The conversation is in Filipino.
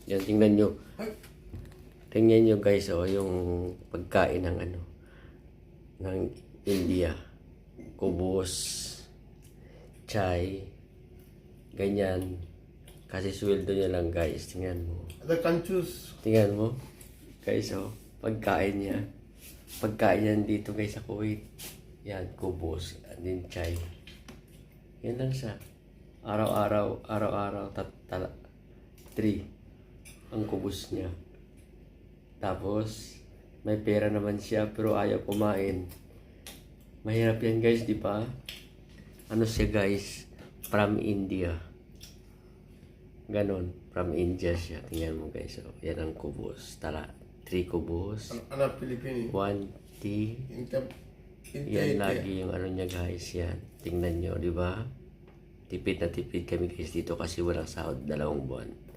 Yan, tingnan nyo. Ay, Tingnan nyo guys, oh, yung pagkain ng ng India. Kubos, chai, ganyan. Kasi sweldo niya lang guys, tingnan mo. the can choose. Tingnan mo, guys, oh, pagkain niya. Pagkain niya dito guys sa Kuwait. Yan, kubos, and then chai. Yan lang siya. Araw-araw, 3 ang kubos niya. Tapos, may pera naman siya pero ayaw kumain. Mahirap yan guys, di ba? Ano siya guys? From India. Ganon. From India siya. Tingnan mo guys. Oh. Yan ang kubos. 3 kubos. Anak Pilipini. 1 tea. Inter. Yan lagi yung ano niya guys. Yan. Tingnan nyo, di ba? Tipid na tipid kami guys dito kasi walang sahod 2 buwan.